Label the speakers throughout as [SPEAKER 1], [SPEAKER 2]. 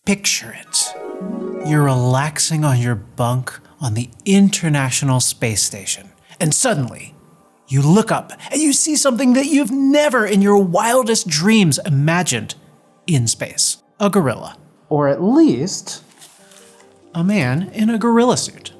[SPEAKER 1] Picture it. You're relaxing on your bunk on the International Space Station, and suddenly, you look up and you see something that you've never in your wildest dreams imagined in space. A gorilla. Or at least, a man in a gorilla suit.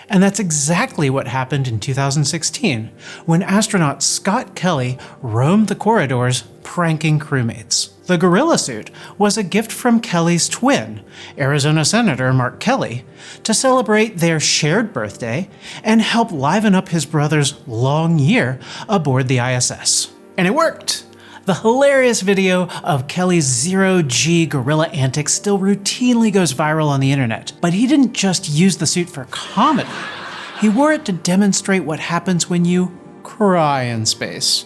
[SPEAKER 1] And that's exactly what happened in 2016, when astronaut Scott Kelly roamed the corridors pranking crewmates. The gorilla suit was a gift from Kelly's twin, Arizona Senator Mark Kelly, to celebrate their shared birthday and help liven up his brother's long year aboard the ISS. And it worked! The hilarious video of Kelly's zero-G gorilla antics still routinely goes viral on the internet. But he didn't just use the suit for comedy. He wore it to demonstrate what happens when you cry in space.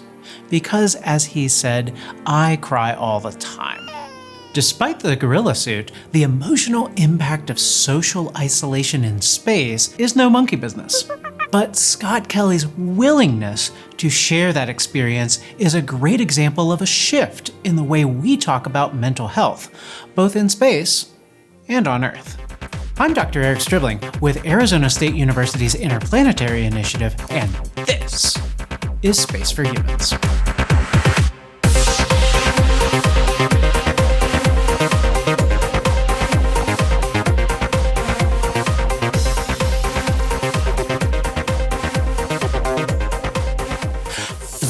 [SPEAKER 1] Because, as he said, I cry all the time. Despite the gorilla suit, the emotional impact of social isolation in space is no monkey business. But Scott Kelly's willingness to share that experience is a great example of a shift in the way we talk about mental health, both in space and on Earth. I'm Dr. Eric Stribling with Arizona State University's Interplanetary Initiative, and this is Space for Humans.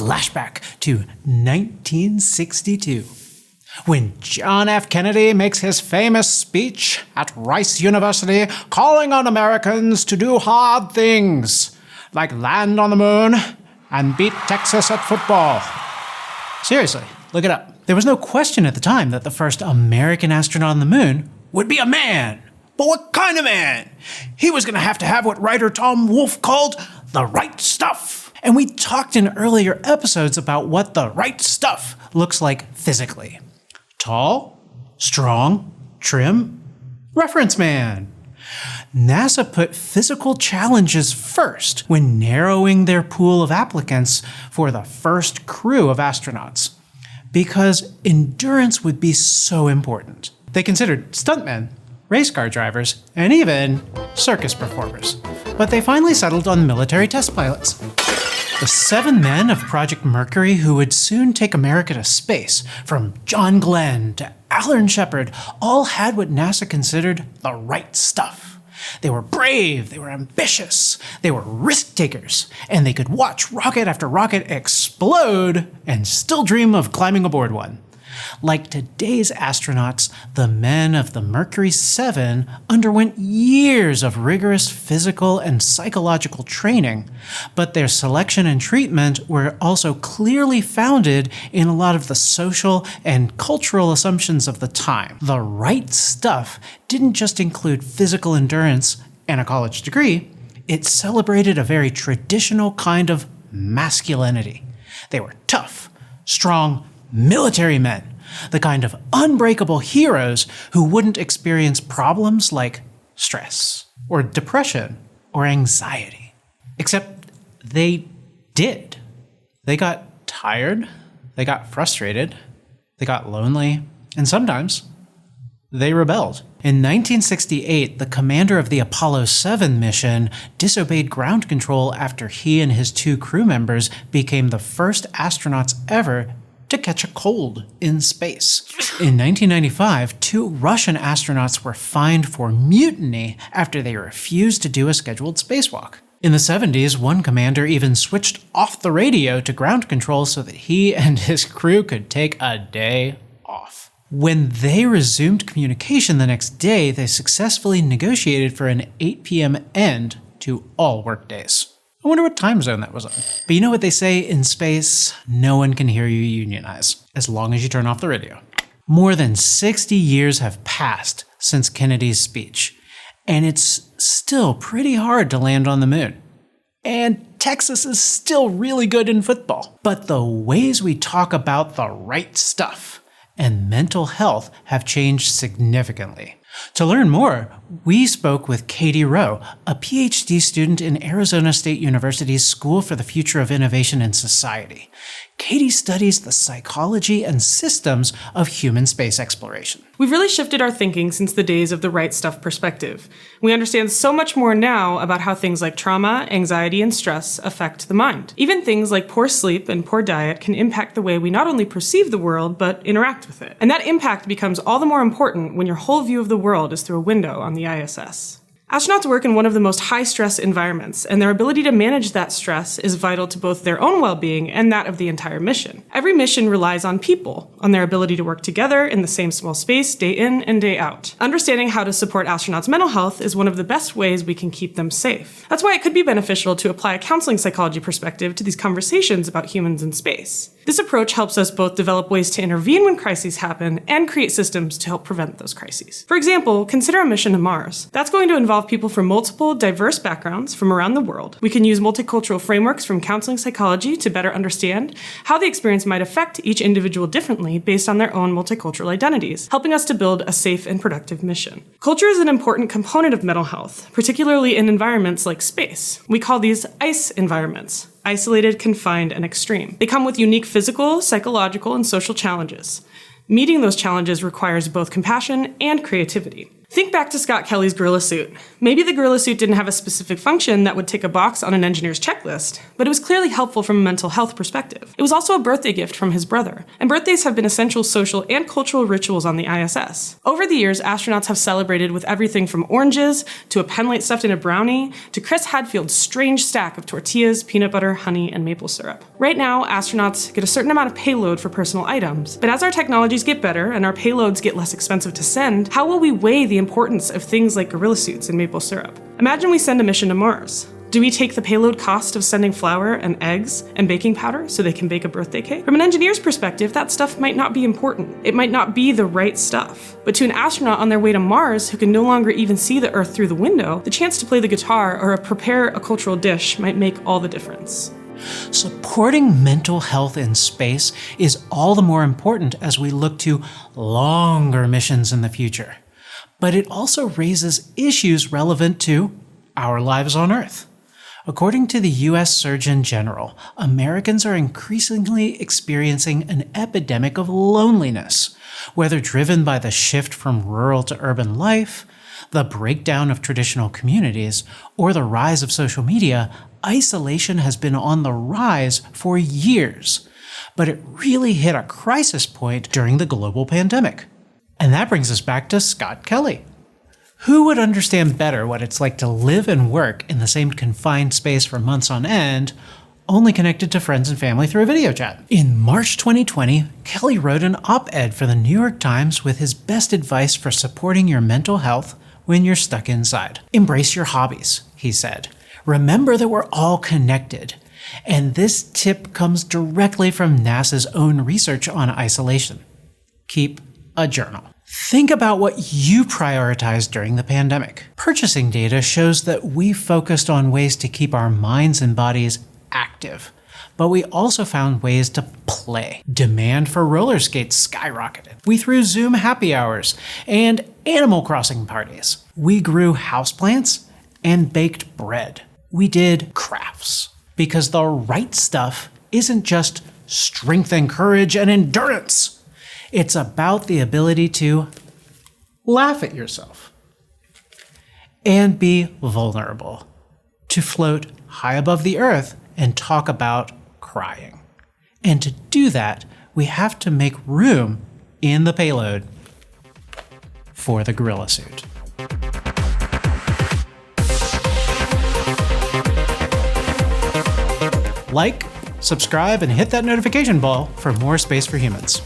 [SPEAKER 1] Flashback to 1962, when John F. Kennedy makes his famous speech at Rice University calling on Americans to do hard things, like land on the moon and beat Texas at football. Seriously, look it up. There was no question at the time that the first American astronaut on the moon would be a man. But what kind of man? He was going to have what writer Tom Wolfe called the right stuff. And we talked in earlier episodes about what the right stuff looks like physically. Tall, strong, trim, reference man. NASA put physical challenges first when narrowing their pool of applicants for the first crew of astronauts, because endurance would be so important. They considered stuntmen, race car drivers, and even circus performers. But they finally settled on military test pilots. The 7 men of Project Mercury who would soon take America to space, from John Glenn to Alan Shepard, all had what NASA considered the right stuff. They were brave, they were ambitious, they were risk takers, and they could watch rocket after rocket explode and still dream of climbing aboard one. Like today's astronauts, the men of the Mercury 7 underwent years of rigorous physical and psychological training, but their selection and treatment were also clearly founded in a lot of the social and cultural assumptions of the time. The right stuff didn't just include physical endurance and a college degree, it celebrated a very traditional kind of masculinity. They were tough, strong, military men, the kind of unbreakable heroes who wouldn't experience problems like stress or depression or anxiety. Except they did. They got tired, they got frustrated, they got lonely, and sometimes they rebelled. In 1968, the commander of the Apollo 7 mission disobeyed ground control after he and his 2 crew members became the first astronauts ever to catch a cold in space. In 1995, 2 Russian astronauts were fined for mutiny after they refused to do a scheduled spacewalk. In the 70s, one commander even switched off the radio to ground control so that he and his crew could take a day off. When they resumed communication the next day, they successfully negotiated for an 8 p.m. end to all workdays. I wonder what time zone that was on. But you know what they say in space? No one can hear you unionize, as long as you turn off the radio. More than 60 years have passed since Kennedy's speech, and it's still pretty hard to land on the moon. And Texas is still really good in football. But the ways we talk about the right stuff and mental health have changed significantly. To learn more, we spoke with Katie Rowe, a PhD student in Arizona State University's School for the Future of Innovation in Society. Katie studies the psychology and systems of human space exploration.
[SPEAKER 2] We've really shifted our thinking since the days of the right stuff perspective. We understand so much more now about how things like trauma, anxiety, and stress affect the mind. Even things like poor sleep and poor diet can impact the way we not only perceive the world, but interact with it. And that impact becomes all the more important when your whole view of the world is through a window on the ISS. Astronauts work in one of the most high-stress environments, and their ability to manage that stress is vital to both their own well-being and that of the entire mission. Every mission relies on people, on their ability to work together in the same small space day in and day out. Understanding how to support astronauts' mental health is one of the best ways we can keep them safe. That's why it could be beneficial to apply a counseling psychology perspective to these conversations about humans in space. This approach helps us both develop ways to intervene when crises happen and create systems to help prevent those crises. For example, consider a mission to Mars. That's going to involve people from multiple, diverse backgrounds from around the world. We can use multicultural frameworks from counseling psychology to better understand how the experience might affect each individual differently based on their own multicultural identities, helping us to build a safe and productive mission. Culture is an important component of mental health, particularly in environments like space. We call these ICE environments. Isolated, confined, and extreme. They come with unique physical, psychological, and social challenges. Meeting those challenges requires both compassion and creativity. Think back to Scott Kelly's gorilla suit. Maybe the gorilla suit didn't have a specific function that would tick a box on an engineer's checklist, but it was clearly helpful from a mental health perspective. It was also a birthday gift from his brother, and birthdays have been essential social and cultural rituals on the ISS. Over the years, astronauts have celebrated with everything from oranges, to a penlight stuffed in a brownie, to Chris Hadfield's strange stack of tortillas, peanut butter, honey, and maple syrup. Right now, astronauts get a certain amount of payload for personal items, but as our technologies get better and our payloads get less expensive to send, how will we weigh the importance of things like gorilla suits and maple syrup? Imagine we send a mission to Mars. Do we take the payload cost of sending flour and eggs and baking powder so they can bake a birthday cake? From an engineer's perspective, that stuff might not be important. It might not be the right stuff. But to an astronaut on their way to Mars who can no longer even see the Earth through the window, the chance to play the guitar or prepare a cultural dish might make all the difference.
[SPEAKER 1] Supporting mental health in space is all the more important as we look to longer missions in the future. But it also raises issues relevant to our lives on Earth. According to the U.S. Surgeon General, Americans are increasingly experiencing an epidemic of loneliness, whether driven by the shift from rural to urban life, the breakdown of traditional communities, or the rise of social media. Isolation has been on the rise for years, but it really hit a crisis point during the global pandemic. And that brings us back to Scott Kelly. Who would understand better what it's like to live and work in the same confined space for months on end, only connected to friends and family through a video chat? In March 2020, Kelly wrote an op-ed for the New York Times with his best advice for supporting your mental health when you're stuck inside. Embrace your hobbies, he said. Remember that we're all connected. And this tip comes directly from NASA's own research on isolation. Keep a journal. Think about what you prioritized during the pandemic. Purchasing data shows that we focused on ways to keep our minds and bodies active, but we also found ways to play. Demand for roller skates skyrocketed. We threw Zoom happy hours and Animal Crossing parties. We grew houseplants and baked bread. We did crafts, because the right stuff isn't just strength and courage and endurance. It's about the ability to laugh at yourself and be vulnerable, to float high above the earth and talk about crying. And to do that, we have to make room in the payload for the gorilla suit. Like, subscribe, and hit that notification bell for more Space for Humans.